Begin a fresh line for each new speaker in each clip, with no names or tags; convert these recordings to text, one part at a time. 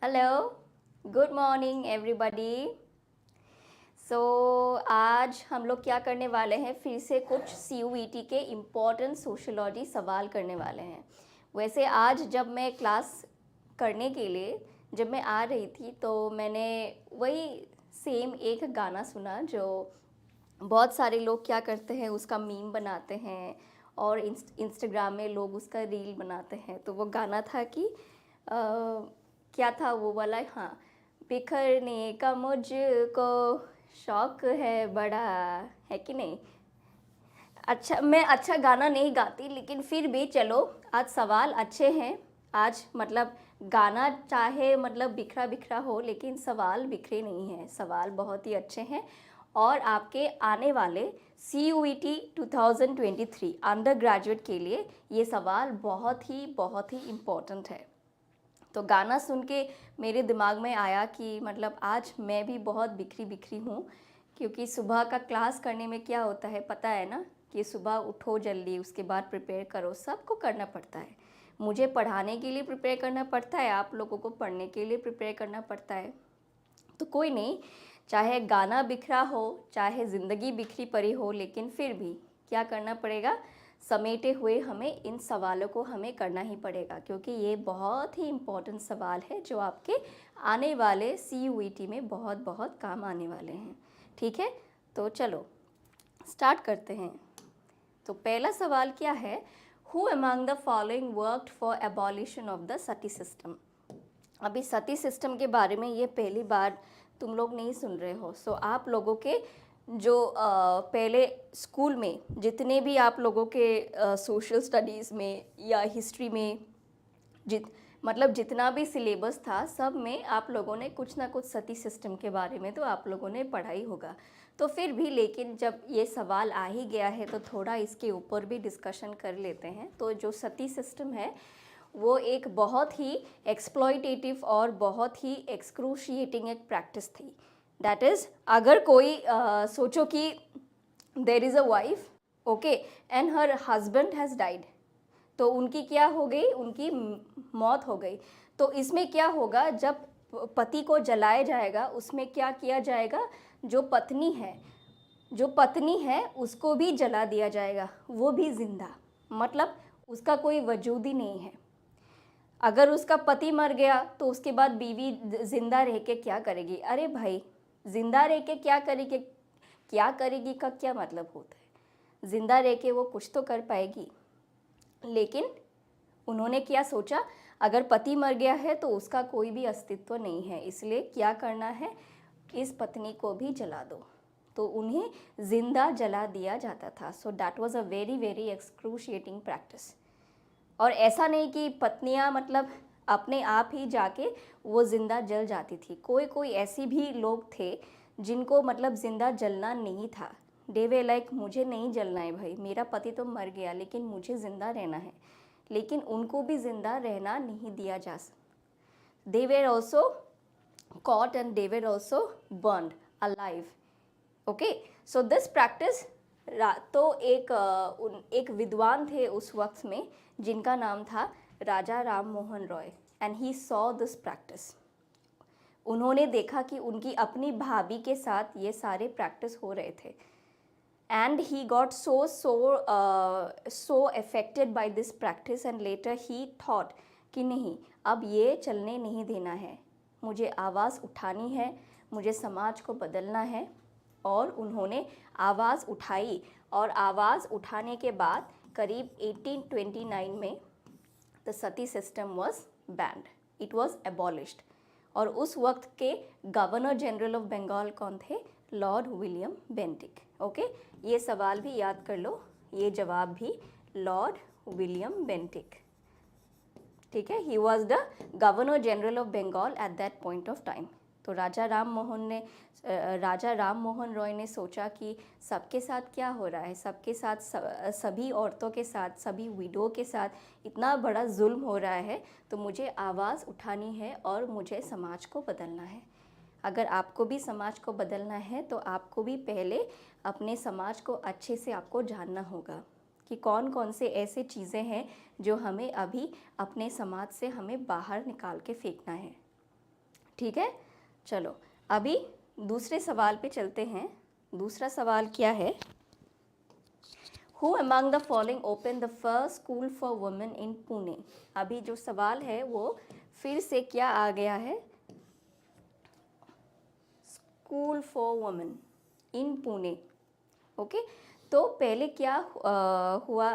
Hello, good morning everybody. So आज हम लोग क्या करने वाले हैं, फिर से कुछ CUET के इम्पोर्टेंट सोशोलॉजी सवाल करने वाले हैं। वैसे आज जब मैं क्लास करने के लिए जब मैं आ रही थी तो मैंने वही सेम एक गाना सुना जो बहुत सारे लोग क्या करते हैं, उसका मीम बनाते हैं और इंस्टाग्राम में लोग उसका रील बनाते हैं। तो वो गाना था कि क्या था वो वाला, हाँ, बिखरने का मुझको शौक है बड़ा, है कि नहीं। अच्छा, मैं अच्छा गाना नहीं गाती, लेकिन फिर भी चलो, आज सवाल अच्छे हैं। आज मतलब गाना चाहे मतलब बिखरा बिखरा हो, लेकिन सवाल बिखरे नहीं हैं, सवाल बहुत ही अच्छे हैं। और आपके आने वाले CUET 2023 अंडर ग्रेजुएट के लिए ये सवाल बहुत ही इम्पोर्टेंट है। तो गाना सुन के मेरे दिमाग में आया कि मतलब आज मैं भी बहुत बिखरी बिखरी हूँ, क्योंकि सुबह का क्लास करने में क्या होता है पता है ना, कि सुबह उठो जल्दी, उसके बाद प्रिपेयर करो, सबको करना पड़ता है। मुझे पढ़ाने के लिए प्रिपेयर करना पड़ता है, आप लोगों को पढ़ने के लिए प्रिपेयर करना पड़ता है। तो कोई नहीं, चाहे गाना बिखरा हो, चाहे ज़िंदगी बिखरी पड़ी हो, लेकिन फिर भी क्या करना पड़ेगा, समेटे हुए हमें इन सवालों को हमें करना ही पड़ेगा, क्योंकि ये बहुत ही इम्पोर्टेंट सवाल है जो आपके आने वाले CUET में बहुत काम आने वाले हैं। ठीक है, तो चलो स्टार्ट करते हैं। तो पहला सवाल क्या है, who among the following worked for abolition of the Sati system. अभी सती सिस्टम के बारे में ये पहली बार तुम लोग नहीं सुन रहे हो। सो आप लोगों के जो पहले स्कूल में जितने भी आप लोगों के सोशल स्टडीज़ में या हिस्ट्री में मतलब जितना भी सिलेबस था, सब में आप लोगों ने कुछ ना कुछ सती सिस्टम के बारे में तो आप लोगों ने पढ़ाई होगा। तो फिर भी लेकिन जब ये सवाल आ ही गया है तो थोड़ा इसके ऊपर भी डिस्कशन कर लेते हैं। तो जो सती सिस्टम है वो एक बहुत ही एक्सप्लॉयटेटिव और बहुत ही एक्सक्रूशिएटिंग एक प्रैक्टिस थी। दैट इज़, अगर कोई सोचो कि there is a wife, okay, and her husband has died, तो उनकी क्या हो गई, उनकी मौत हो गई। तो इसमें क्या होगा, जब पति को जलाया जाएगा, उसमें क्या किया जाएगा, जो पत्नी है उसको भी जला दिया जाएगा, वो भी जिंदा, मतलब उसका कोई वजूद ही नहीं है। अगर उसका पति मर गया तो उसके बाद बीवी जिंदा रह के क्या करेगी। अरे भाई, जिंदा रह के क्या करेगी का क्या मतलब होता है। जिंदा रह के वो कुछ तो कर पाएगी, लेकिन उन्होंने क्या सोचा, अगर पति मर गया है तो उसका कोई भी अस्तित्व नहीं है, इसलिए क्या करना है, इस पत्नी को भी जला दो। तो उन्हें जिंदा जला दिया जाता था। So that was a very excruciating practice. और ऐसा नहीं कि पत्नियां मतलब अपने आप ही जाके वो ज़िंदा जल जाती थी। कोई ऐसी भी लोग थे जिनको मतलब ज़िंदा जलना नहीं था। दे वे लाइक, मुझे नहीं जलना है भाई, मेरा पति तो मर गया लेकिन मुझे ज़िंदा रहना है, लेकिन उनको भी ज़िंदा रहना नहीं दिया जा सकता। They were also caught and they were also burned alive. Okay, so this practice, तो एक विद्वान थे उस वक्त में जिनका नाम था Raja Ram Mohan Roy, and he saw this practice. उन्होंने देखा कि उनकी अपनी भाभी के साथ ये सारे प्रैक्टिस हो रहे थे, and he got so affected by this practice, and later he thought कि नहीं, अब ये चलने नहीं देना है, मुझे आवाज़ उठानी है, मुझे समाज को बदलना है। और उन्होंने आवाज़ उठाई, और आवाज़ उठाने के बाद करीब 1829 में the Sati system was banned, it was abolished. और उस वक्त के गवर्नर जनरल ऑफ बंगाल कौन थे, लॉर्ड विलियम बेंटिक। ओके, ये सवाल भी याद कर लो, ये जवाब भी लॉर्ड विलियम बेंटिक। ठीक है, he was the governor general of Bengal at that point of time. तो राजा राम मोहन रॉय ने सोचा कि सबके साथ क्या हो रहा है, सबके साथ सभी औरतों के साथ, सभी विडो के साथ इतना बड़ा जुल्म हो रहा है, तो मुझे आवाज़ उठानी है और मुझे समाज को बदलना है। अगर आपको भी समाज को बदलना है तो आपको भी पहले अपने समाज को अच्छे से आपको जानना होगा कि कौन कौन से ऐसे चीज़ें हैं जो हमें अभी अपने समाज से हमें बाहर निकाल के फेंकना है। ठीक है, चलो अभी दूसरे सवाल पे चलते हैं। दूसरा सवाल क्या है? Who among the following opened the first school for women in Pune? अभी जो सवाल है वो फिर से क्या आ गया है? School for women in Pune. Okay, तो पहले क्या हुआ?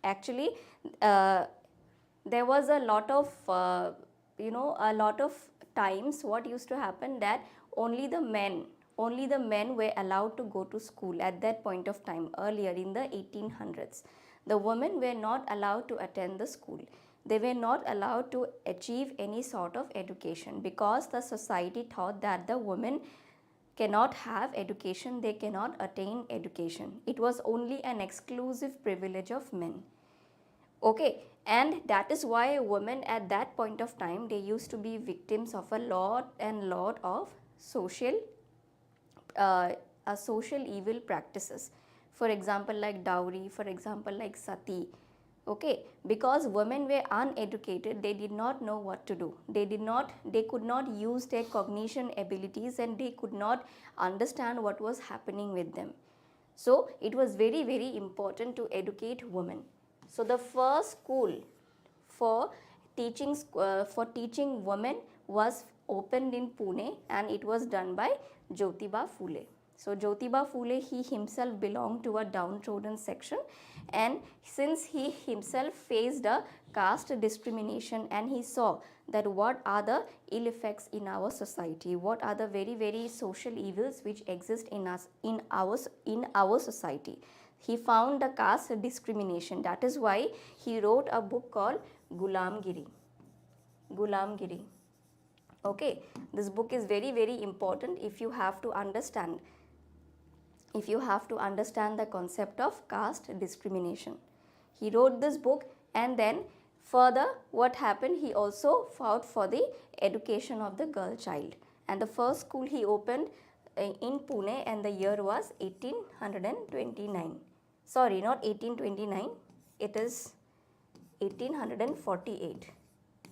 Actually there was a lot of a lot of times what used to happen that only the men were allowed to go to school at that point of time. Earlier in the 1800s, the women were not allowed to attend the school. They were not allowed to achieve any sort of education because the society thought that the women cannot have education, they cannot attain education. It was only an exclusive privilege of men. Okay, and that is why women at that point of time, they used to be victims of a lot of social evil practices. For example, like dowry, for example, like Sati. Okay, because women were uneducated, they did not know what to do. They could not use their cognition abilities, and they could not understand what was happening with them. So it was very important to educate women. So the first school for teaching women was opened in Pune, and it was done by Jyotiba Phule. So Jyotiba Phule, he himself belonged to a downtrodden section, and since he himself faced a caste discrimination, and he saw that what are the ill effects in our society, what are the very social evils which exist in our society. He found the caste discrimination. That is why he wrote a book called Gulamgiri. Okay, this book is very important if you have to understand the concept of caste discrimination. He wrote this book, and then further what happened, he also fought for the education of the girl child, and the first school he opened in Pune, and the year was 1829. Sorry, not 1829, it is 1848.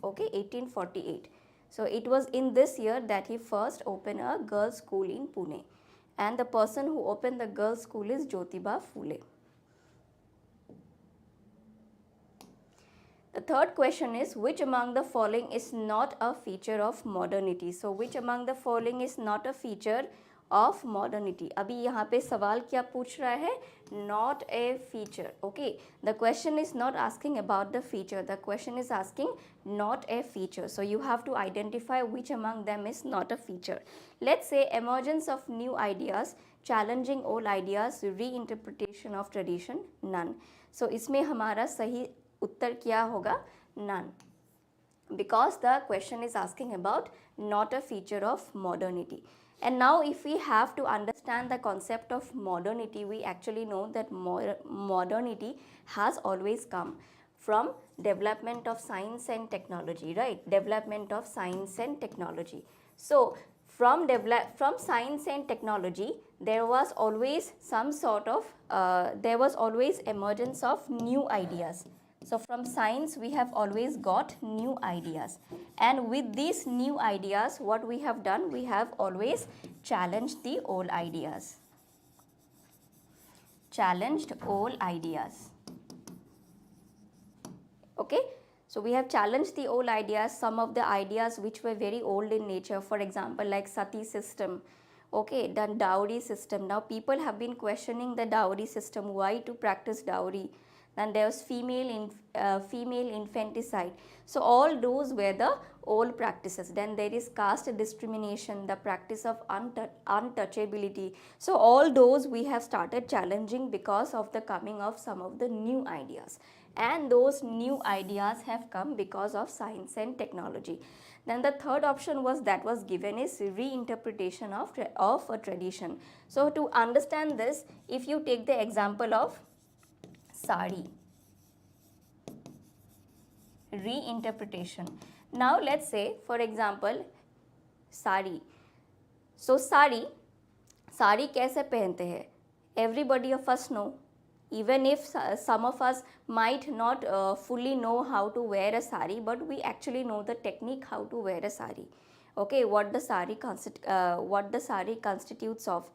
Okay, 1848. So it was in this year that he first opened a girls' school in Pune, and the person who opened the girls' school is Jyotiba Phule. The third question is, which among the following is not a feature of modernity? So which among the following is not a feature of modernity? अभी यहाँ पे सवाल क्या पूछ रहा है? Not a feature. Okay, the question is not asking about the feature, the question is asking not a feature. So you have to identify which among them is not a feature. Let's say emergence of new ideas, challenging old ideas, reinterpretation of tradition, none. So इसमें हमारा सही उत्तर क्या होगा? None. Because the question is asking about not a feature of modernity. And now if we have to understand the concept of modernity, we actually know that modernity has always come from development of science and technology, right? Development of science and technology. So from science and technology, there was always some sort of there was always emergence of new ideas. So from science we have always got new ideas, and with these new ideas what we have done, we have always challenged the old ideas. Challenged old ideas. Okay, so we have challenged the old ideas, some of the ideas which were very old in nature, for example like Sati system. Okay, then dowry system. Now people have been questioning the dowry system, why to practice dowry. Then there was female infanticide. So all those were the old practices. Then there is caste discrimination, the practice of untouchability. So all those we have started challenging because of the coming of some of the new ideas, and those new ideas have come because of science and technology. Then the third option was given is reinterpretation of a tradition. So to understand this, if you take the example of sari, reinterpretation. Now let's say for example sari. So sari कैसे पहनते हैं? Everybody of us know. Even if some of us might not fully know how to wear a sari, but we actually know the technique how to wear a sari. Okay, what the sari constitutes of.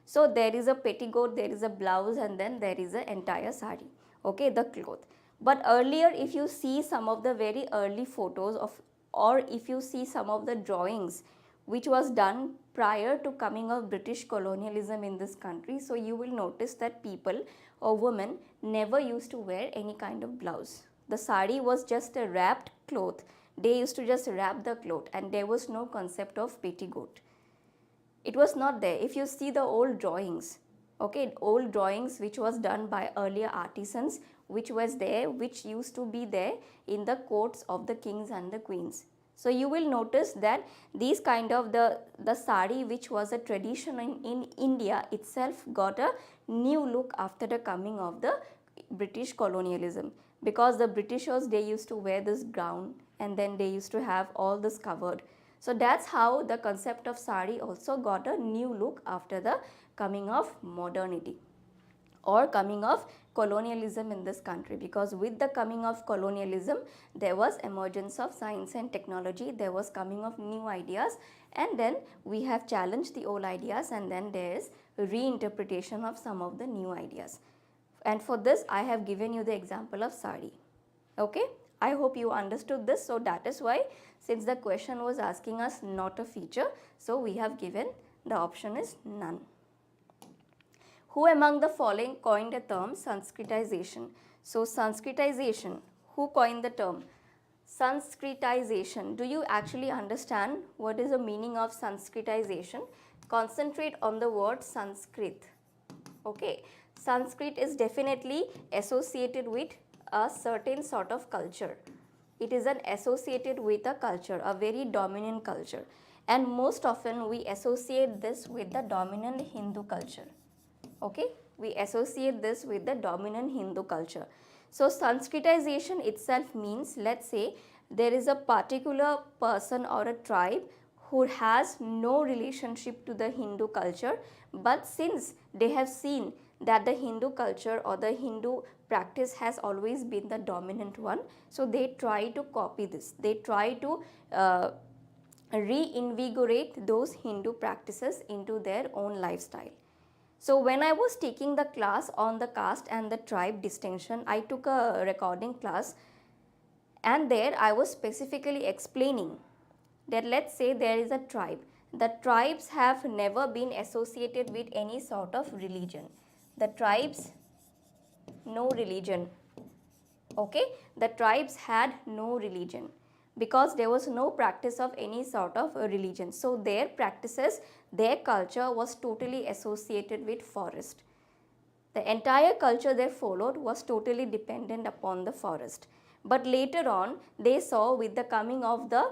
So there is a petticoat, there is a blouse, and then there is an entire sari. Okay, the cloth. But earlier, if you see some of the very early photos of, or if you see some of the drawings which was done prior to coming of British colonialism in this country, so you will notice that people or women never used to wear any kind of blouse. The sari was just a wrapped cloth. They used to just wrap the cloth, and there was no concept of petticoat. It was not there. If you see the old drawings, okay, old drawings which was done by earlier artisans, which was there, which used to be there in the courts of the kings and the queens. So you will notice that these kind of the sari, which was a tradition in India itself, got a new look after the coming of the British colonialism, because the Britishers, they used to wear this gown, and then they used to have all this covered. So that's how the concept of sari also got a new look after the coming of modernity or coming of colonialism in this country, because with the coming of colonialism there was emergence of science and technology, there was coming of new ideas, and then we have challenged the old ideas, and then there is reinterpretation of some of the new ideas. And for this I have given you the example of sari. Okay, I hope you understood this. So that is why, since the question was asking us not a feature, so we have given the option is none. Who among the following coined the term Sanskritization? So Sanskritization, who coined the term? Sanskritization, do you actually understand what is the meaning of Sanskritization? Concentrate on the word Sanskrit. Okay, Sanskrit is definitely associated with a certain sort of culture. It is associated with a culture, a very dominant culture, and most often we associate this with the dominant Hindu culture. Okay, we associate this with the dominant Hindu culture. So Sanskritization itself means, let's say there is a particular person or a tribe who has no relationship to the Hindu culture, but since they have seen that the Hindu culture or the Hindu practice has always been the dominant one, so they try to copy this. They try to reinvigorate those Hindu practices into their own lifestyle. So when I was taking the class on the caste and the tribe distinction, I took a recording class, and there I was specifically explaining that, let's say there is a tribe. The tribes have never been associated with any sort of religion. The tribes, no religion. Okay, the tribes had no religion because there was no practice of any sort of religion. So their practices, their culture was totally associated with forest. The entire culture they followed was totally dependent upon the forest. But later on, they saw with the coming of the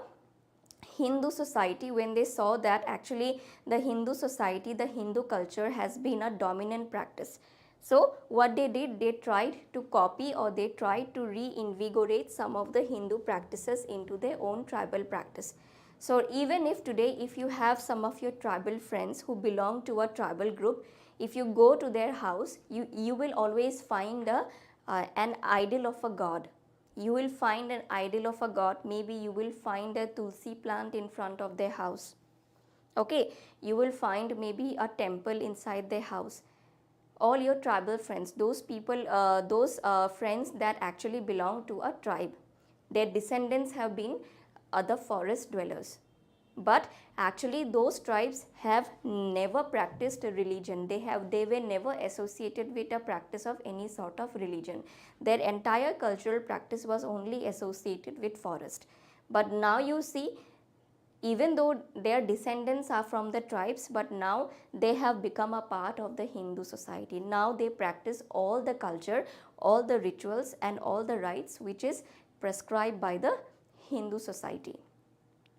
Hindu society, when they saw that actually the Hindu society, the Hindu culture has been a dominant practice. So what they did, they tried to copy, or they tried to reinvigorate some of the Hindu practices into their own tribal practice. So even if today, if you have some of your tribal friends who belong to a tribal group, if you go to their house, you will always find an idol of a god. You will find an idol of a god. Maybe you will find a tulsi plant in front of their house. Okay, you will find maybe a temple inside their house. All your tribal friends, those people, friends that actually belong to a tribe, their descendants have been other forest dwellers. But actually those tribes have never practiced a religion. They were never associated with a practice of any sort of religion. Their entire cultural practice was only associated with forest. But now you see, even though their descendants are from the tribes, but now they have become a part of the Hindu society. Now they practice all the culture, all the rituals and all the rites which is prescribed by the Hindu society.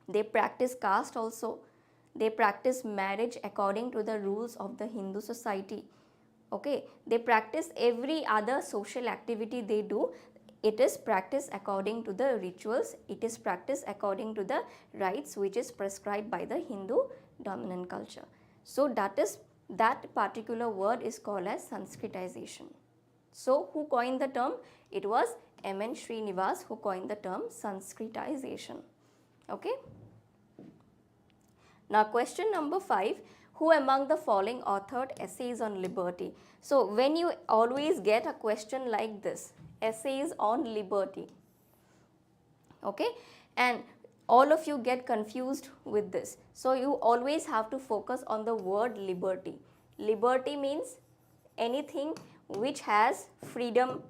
They practice caste also. They practice marriage according to the rules of the Hindu society. Okay, they practice every other social activity they do. It is practiced according to the rituals. It is practiced according to the rites which is prescribed by the Hindu dominant culture. So that particular word is called as Sanskritization. So who coined the term? It was M.N. Srinivas who coined the term Sanskritization. Okay. Now question number 5, who among the following authored essays on liberty? So when you always get a question like this, essays on liberty, okay, and all of you get confused with this. So you always have to focus on the word liberty. Liberty means anything which has freedom,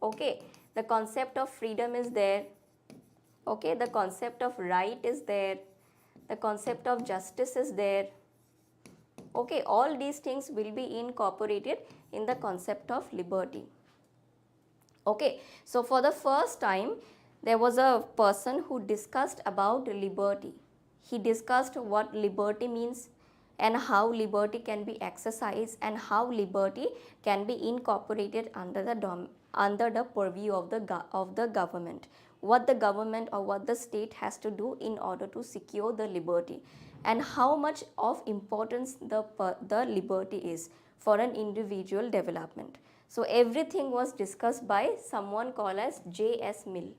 okay. The concept of freedom is there, okay. The concept of right is there, the concept of justice is there, okay. All these things will be incorporated in the concept of liberty, okay. So for the first time there was a person who discussed about liberty. He discussed what liberty means and how liberty can be exercised and how liberty can be incorporated under the purview of the government, what the government or what the state has to do in order to secure the liberty, and how much of importance the liberty is for an individual development. So everything was discussed by someone called as J.S. Mill.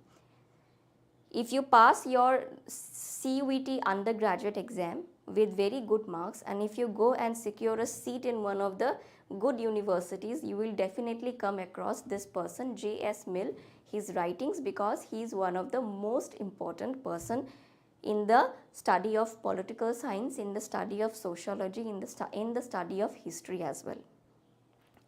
If you pass your CUET undergraduate exam with very good marks, and if you go and secure a seat in one of the good universities, you will definitely come across this person J.S. Mill, his writings, because he is one of the most important person in the study of political science, in the study of sociology, in the study of history as well.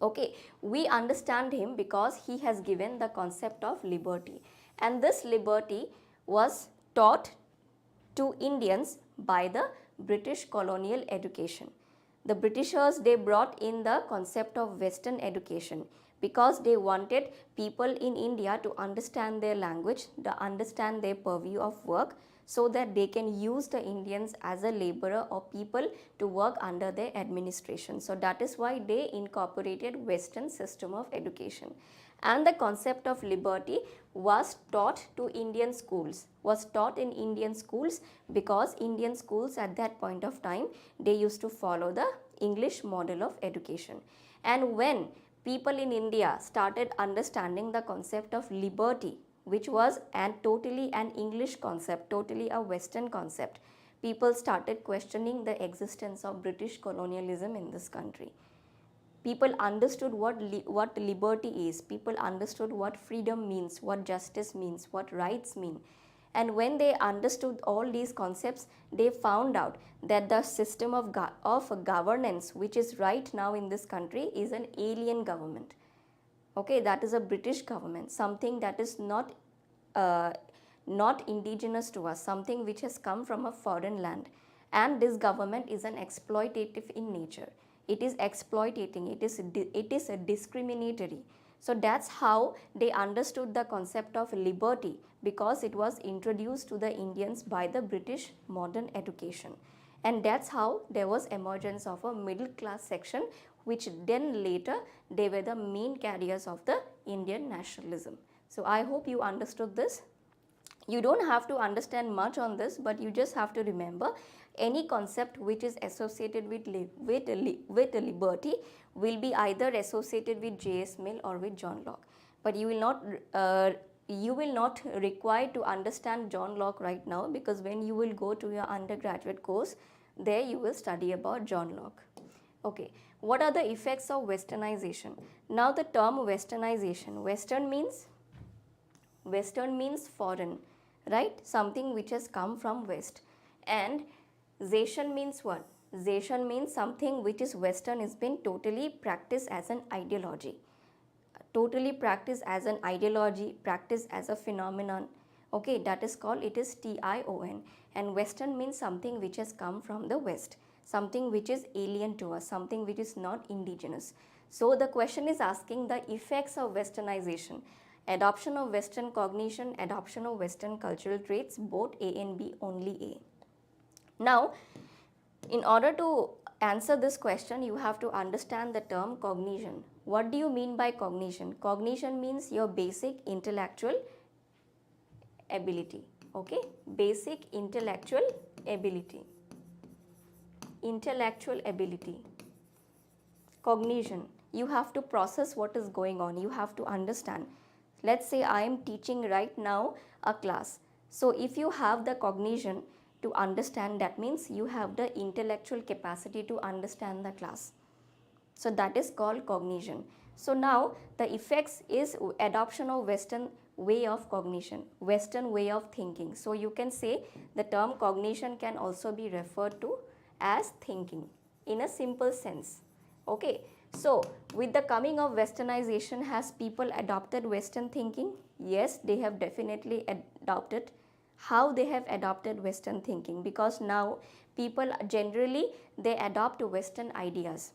Okay, we understand him because he has given the concept of liberty, and this liberty was taught to Indians by the British colonial education. The Britishers, they brought in the concept of Western education because they wanted people in India to understand their language, to understand their purview of work, so that they can use the Indians as a laborer or people to work under their administration. So that is why they incorporated Western system of education. And the concept of liberty was taught to Indian schools, was taught in Indian schools because Indian schools at that point of time, they used to follow the English model of education. And when people in India started understanding the concept of liberty, which was totally an English concept, totally a Western concept, people started questioning the existence of British colonialism in this country. People understood what liberty is, people understood what freedom means, what justice means, what rights mean. And when they understood all these concepts, they found out that the system of governance which is right now in this country is an alien government. Okay, that is a British government, something that is not indigenous to us, something which has come from a foreign land. And this government is an exploitative in nature. It is exploitating, it is a discriminatory. So that's how they understood the concept of liberty, because it was introduced to the Indians by the British modern education. And that's how there was emergence of a middle class section, which then later they were the main carriers of the Indian nationalism. So I hope you understood this. You don't have to understand much on this, but you just have to remember any concept which is associated with liberty will be either associated with J.S. Mill or with John Locke. But you will not require to understand John Locke right now, because when you will go to your undergraduate course, there you will study about John Locke. Okay, what are the effects of westernization? Now the term westernization, Western means foreign, right? Something which has come from West. And zation means what? Zation means something which is Western is been totally practiced as an ideology. Totally practiced as an ideology, practiced as a phenomenon. Okay, that is called, it is TION. And Western means something which has come from the West, something which is alien to us, something which is not indigenous. So the question is asking the effects of westernization. Adoption of Western cognition, adoption of Western cultural traits, both A and B, only A. Now, in order to answer this question, you have to understand the term cognition. What do you mean by cognition? Cognition means your basic intellectual ability. Okay, basic intellectual ability. Intellectual ability. Cognition. You have to process what is going on. You have to understand. Let's say I am teaching right now a class. So if you have the cognition, to understand, that means you have the intellectual capacity to understand the class. So that is called cognition. So now the effects is adoption of Western way of cognition, Western way of thinking. So you can say the term cognition can also be referred to as thinking in a simple sense. Okay. So with the coming of westernization, has people adopted Western thinking? Yes, they have definitely adopted. How they have adopted Western thinking? Because now people generally they adopt Western ideas.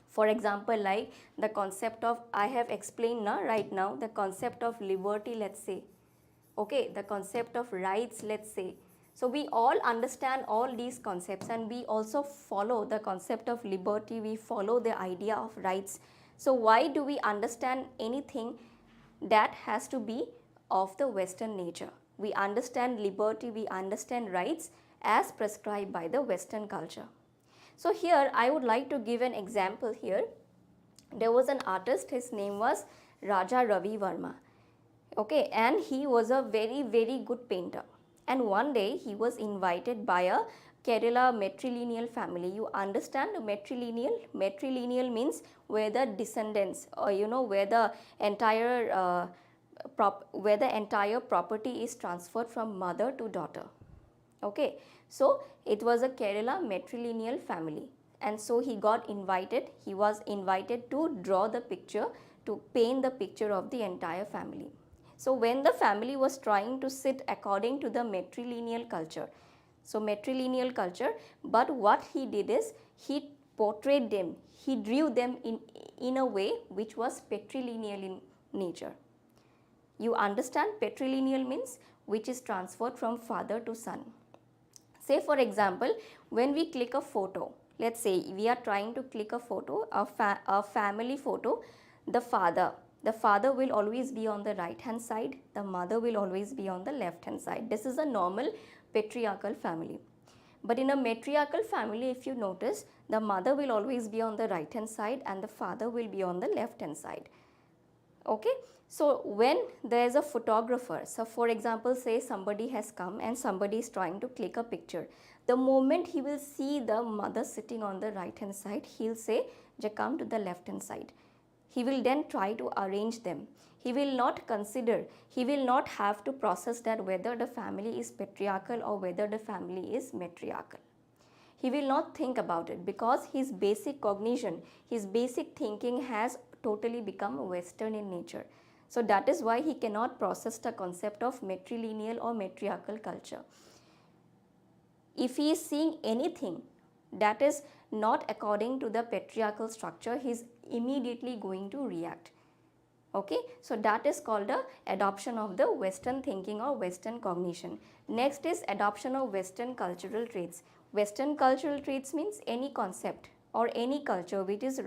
For example, like the concept of, I have explained now right now, the concept of liberty, let's say, okay, the concept of rights, let's say. So we all understand all these concepts, and we also follow the concept of liberty, we follow the idea of rights. So why do we understand anything that has to be of the Western nature? We understand liberty, we understand rights as prescribed by the Western culture. So here I would like to give an example here. There was an artist, his name was Raja Ravi Verma. Okay, and he was a very good painter. And one day he was invited by a Kerala matrilineal family. You understand matrilineal? Matrilineal means where the descendants, or where the entire property is transferred from mother to daughter. Okay, so it was a Kerala matrilineal family, and so he was invited to draw the picture, to paint the picture of the entire family. So when the family was trying to sit according to the matrilineal culture, but what he did is he portrayed them, he drew them in a way which was patrilineal in nature. You understand, patrilineal means which is transferred from father to son. Say for example, when we click a photo, let's say we are trying to click a photo, a family photo, the father will always be on the right hand side, the mother will always be on the left hand side. This is a normal patriarchal family. But in a matriarchal family, if you notice, the mother will always be on the right hand side and the father will be on the left hand side. Okay, so when there is a photographer, so for example, say somebody has come and somebody is trying to click a picture. The moment he will see the mother sitting on the right hand side, he'll say, "Ja, come to the left hand side." He will then try to arrange them. He will not consider, he will not have to process that whether the family is patriarchal or whether the family is matriarchal. He will not think about it because his basic cognition, his basic thinking has totally become Western in nature. So that is why he cannot process the concept of matrilineal or matriarchal culture. If he is seeing anything that is not according to the patriarchal structure, he is immediately going to react. Okay, so that is called the adoption of the Western thinking or Western cognition. Next is adoption of Western cultural traits. Western cultural traits means any concept or any culture which is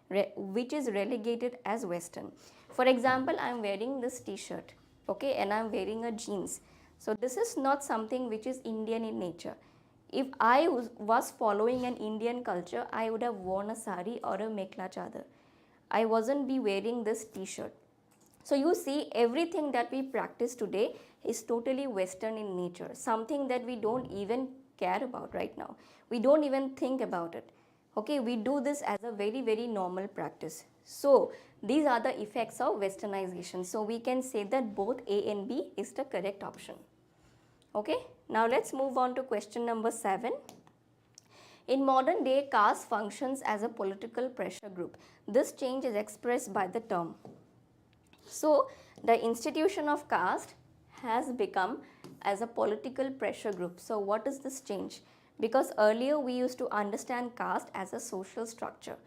relegated as Western. For example, I am wearing this t-shirt, okay, and I am wearing a jeans. So this is not something which is Indian in nature. If I was following an Indian culture, I would have worn a sari or a mekhla chadar. I wasn't be wearing this t-shirt. So you see, everything that we practice today is totally Western in nature, something that we don't even care about right now. We don't even think about it. Okay, we do this as a very normal practice. So these are the effects of westernization. So we can say that both A and B is the correct option. Okay, now let's move on to question number 7. In modern day, caste functions as a political pressure group. This change is expressed by the term. So the institution of caste has become as a political pressure group. So what is this change? Because earlier we used to understand caste as a social structure.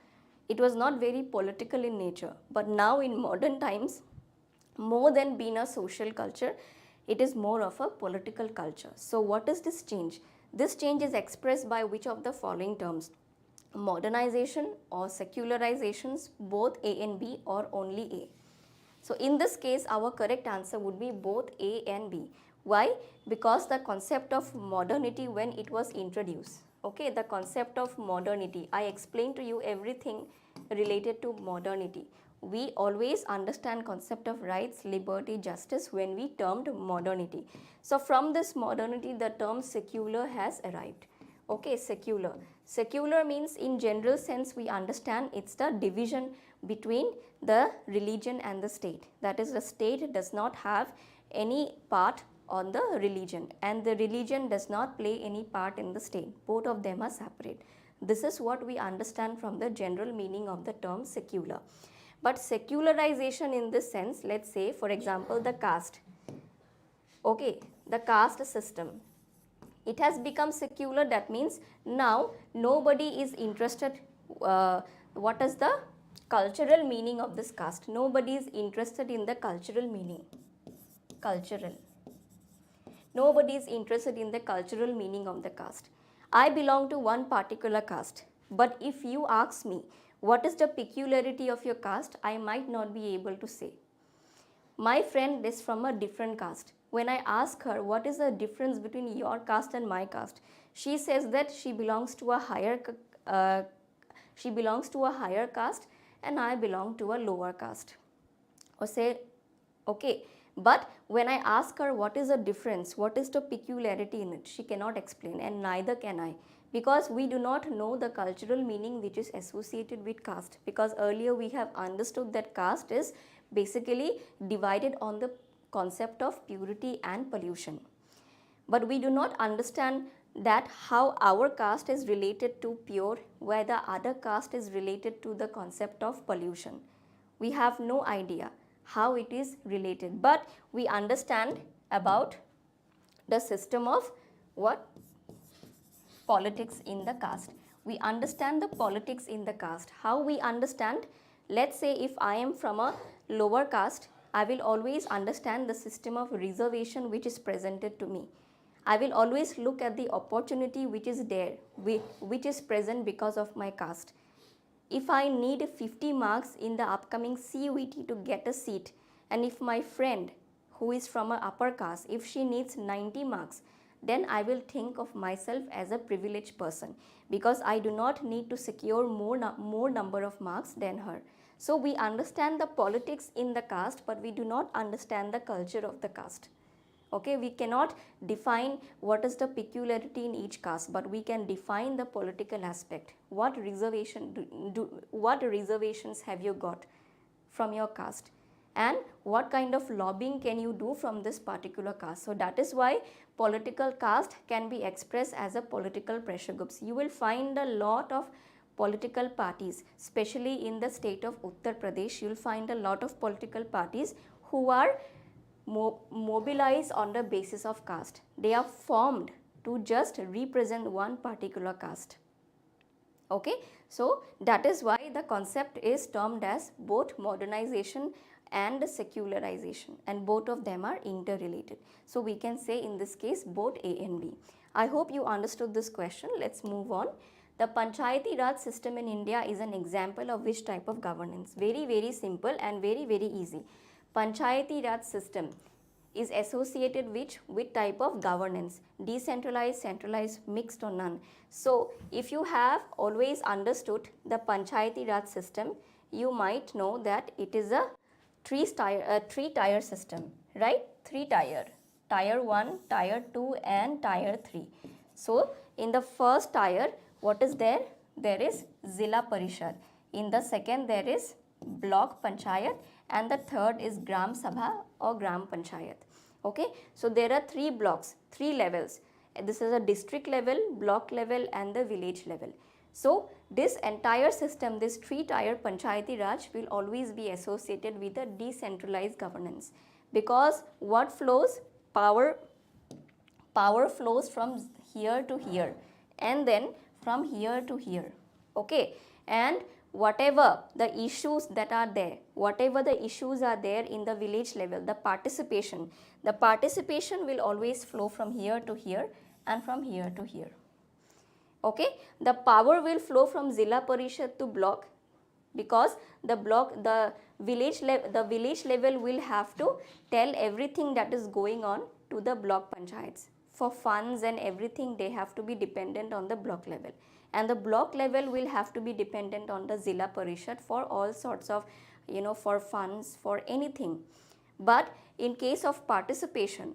It was not very political in nature, but now in modern times, more than being a social culture, it is more of a political culture. So what is this change? This change is expressed by which of the following terms? Modernization or secularizations, both A and B or only A. So in this case, our correct answer would be both A and B. Why? Because the concept of modernity, when it was introduced, okay, the concept of modernity, I explained to you everything related to modernity. we always understand concept of rights, liberty, justice when we termed modernity. So from this modernity, the term secular has arrived. Okay, secular. Secular means in general sense we understand it's the division between the religion and the state. That is, the state does not have any part on the religion and the religion does not play any part in the state. Both of them are separate. This is what we understand from the general meaning of the term secular. But secularization in this sense, let's say for example the caste. Okay, the caste system. It has become secular. That means now nobody is interested. What is the cultural meaning of this caste? Nobody is interested in the cultural meaning. Cultural. Nobody is interested in the cultural meaning of the caste. I belong to one particular caste, but if you ask me what is the peculiarity of your caste, I might not be able to say. My friend is from a different caste. When I ask her what is the difference between your caste and my caste, she says that she belongs to a higher caste and I belong to a lower caste. Or say, okay, but when I ask her what is the difference, what is the peculiarity in it, she cannot explain, and neither can I, because we do not know the cultural meaning which is associated with caste. Because earlier we have understood that caste is basically divided on the concept of purity and pollution. But we do not understand that how our caste is related to pure, where the other caste is related to the concept of pollution. We have no idea how it is related, but we understand about the system of what? Politics in the caste. We understand the politics in the caste. How we understand? Let's say if I am from a lower caste, I will always understand the system of reservation which is presented to me. I will always look at the opportunity which is there, which is present because of my caste. If I need 50 marks in the upcoming CUET to get a seat, and if my friend who is from an upper caste, if she needs 90 marks, then I will think of myself as a privileged person because I do not need to secure more number of marks than her. So we understand the politics in the caste, but we do not understand the culture of the caste. Okay, we cannot define what is the peculiarity in each caste, but we can define the political aspect. What reservations have you got from your caste, and what kind of lobbying can you do from this particular caste? So that is why political caste can be expressed as a political pressure groups. You will find a lot of political parties, especially in the state of Uttar Pradesh. You will find a lot of political parties who are mobilized on the basis of caste. They are formed to just represent one particular caste. Okay, so that is why the concept is termed as both modernization and secularization, and both of them are interrelated. So we can say in this case both A and B. I hope you understood this question. Let's move on. The Panchayati Raj system in India is an example of which type of governance? Very simple and very easy. Panchayati Raj system is associated with type of governance, decentralized, centralized, mixed or none. So if you have always understood the Panchayati Raj system, you might know that it is a three-tier system, right? Tier 1, tier 2 and tier 3. So in the first tier, what is there? There is Zilla Parishad. In the second, there is Block Panchayat, and the third is Gram Sabha or Gram Panchayat. Okay, so there are 3 blocks, 3 levels. This is a district level, block level and the village level. So this entire system, this 3-tier Panchayati Raj will always be associated with a decentralized governance, because what flows? Power flows from here to here and then from here to here. Okay, and whatever the issues that are there, in the village level, the participation will always flow from here to here and from here to here. Okay, the power will flow from Zilla Parishad to block, because the village level will have to tell everything that is going on to the block panchayats. For funds and everything, they have to be dependent on the block level, and the block level will have to be dependent on the Zilla Parishad for all sorts of for funds, for anything. But in case of participation,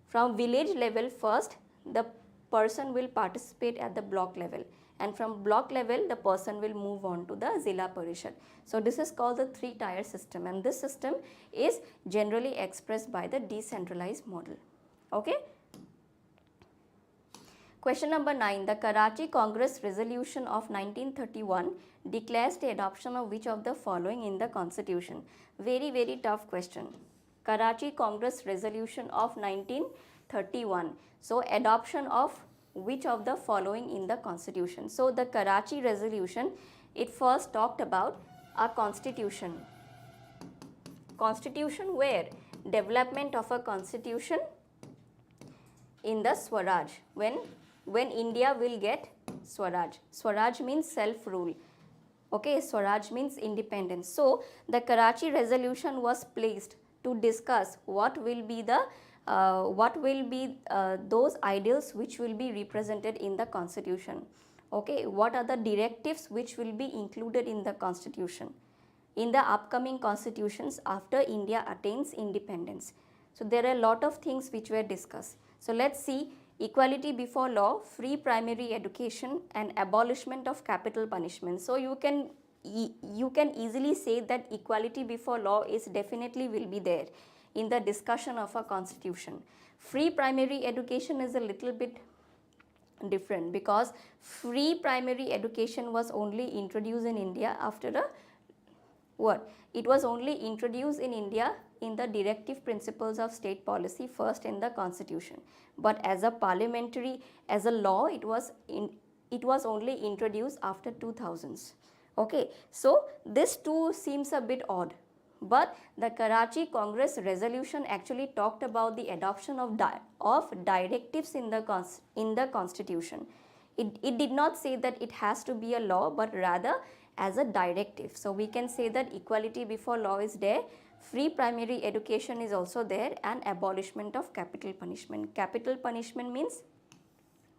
from village level first, the person will participate at the block level, and from block level the person will move on to the Zilla Parishad. So this is called the 3-tier system, and this system is generally expressed by the decentralized model. Okay. Question number 9. The Karachi Congress resolution of 1931 declares the adoption of which of the following in the constitution? Very, very tough question. Karachi Congress resolution of 1931. So adoption of which of the following in the constitution? So the Karachi resolution, it first talked about a constitution. Constitution where? Development of a constitution in the Swaraj, when India will get Swaraj. Swaraj means self-rule. Okay, Swaraj means independence. So the Karachi resolution was placed to discuss what will be those ideals which will be represented in the constitution. Okay, what are the directives which will be included in the constitution, in the upcoming constitutions after India attains independence. So there are a lot of things which were discussed. So let's see. Equality before law, free primary education, and abolishment of capital punishment. So you can easily say that equality before law is definitely will be there in the discussion of a constitution. Free primary education is a little bit different, because free primary education was only introduced in India after a what? It was only introduced in India in the directive principles of state policy first in the constitution, but as a parliamentary, as a law, it was only introduced after 2000s. Okay, so this too seems a bit odd, but the Karachi Congress resolution actually talked about the adoption of directives in the constitution. It did not say that it has to be a law, but rather as a directive. So we can say that equality before law is there, free primary education is also there, and abolishment of capital punishment. Capital punishment means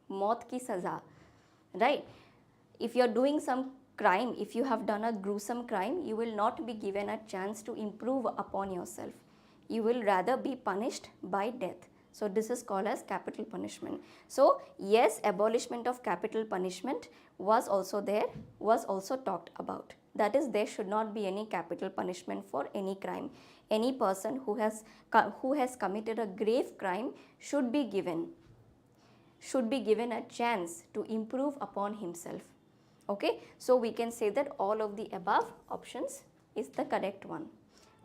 maut ki saza, right? If you are doing some crime, if you have done a gruesome crime, you will not be given a chance to improve upon yourself. You will rather be punished by death. So this is called as capital punishment. So yes, abolishment of capital punishment was also there, was also talked about. That is, there should not be any capital punishment for any crime. Any person who has committed a grave crime should be given a chance to improve upon himself. Okay, so we can say that all of the above options is the correct one.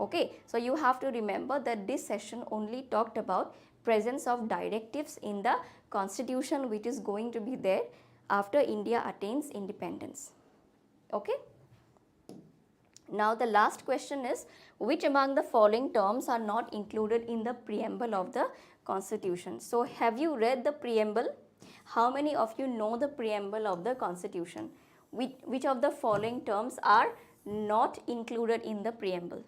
Okay, so you have to remember that this session only talked about presence of directives in the constitution which is going to be there after India attains independence. Okay. Now the last question is, which among the following terms are not included in the preamble of the constitution? So have you read the preamble? How many of you know the preamble of the constitution? Which of the following terms are not included in the preamble?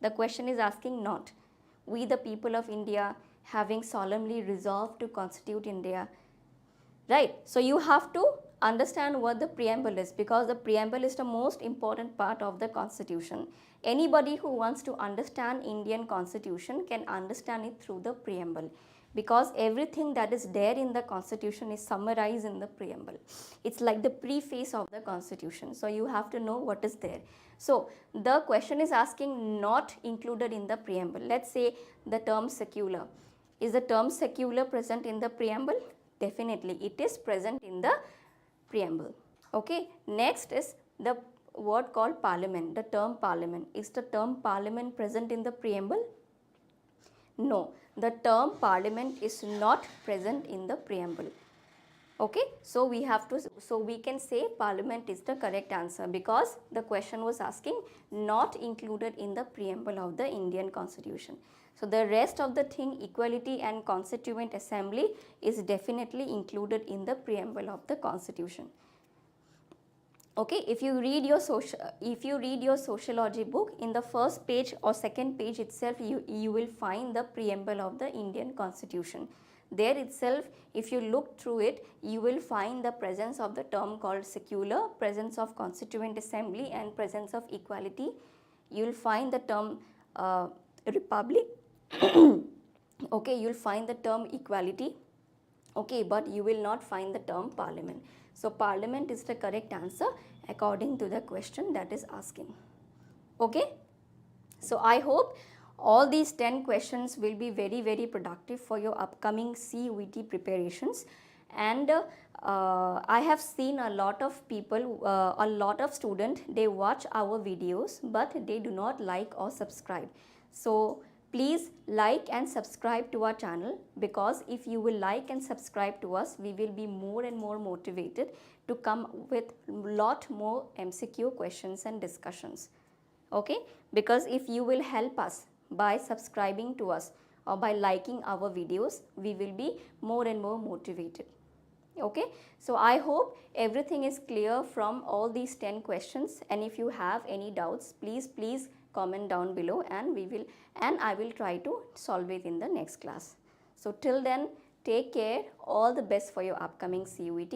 The question is asking not. We the people of India having solemnly resolved to constitute India, right? So you have to understand what the preamble is, because the preamble is the most important part of the constitution. Anybody who wants to understand Indian constitution can understand it through the preamble, because everything that is there in the constitution is summarized in the preamble. It's like the preface of the constitution. So you have to know what is there. So the question is asking not included in the preamble. Let's say the term secular. Is the term secular present in the preamble? Definitely it is present in the preamble. Okay, next is the word called parliament, the term parliament. Is the term parliament present in the preamble? No, the term parliament is not present in the preamble. Okay, so we can say parliament is the correct answer, because the question was asking not included in the preamble of the Indian constitution. So the rest of the thing, equality and constituent assembly, is definitely included in the preamble of the constitution. Okay, if you read your sociology book, in the first page or second page itself, you will find the preamble of the Indian constitution. There itself, if you look through it, you will find the presence of the term called secular, presence of constituent assembly, and presence of equality you will find the term republic. Okay, you will find the term equality. Okay, but you will not find the term parliament. So parliament is the correct answer according to the question that is asking. Okay, so I hope all these 10 questions will be very, very productive for your upcoming CUET preparations. And I have seen a lot of people, a lot of students, they watch our videos but they do not like or subscribe. So please like and subscribe to our channel, because if you will like and subscribe to us, we will be more and more motivated to come with lot more MCQ questions and discussions. Okay, because if you will help us by subscribing to us or by liking our videos, we will be more and more motivated. Okay, so I hope everything is clear from all these 10 questions, and if you have any doubts, please comment down below, and I will try to solve it in the next class. So till then, take care, all the best for your upcoming CUET.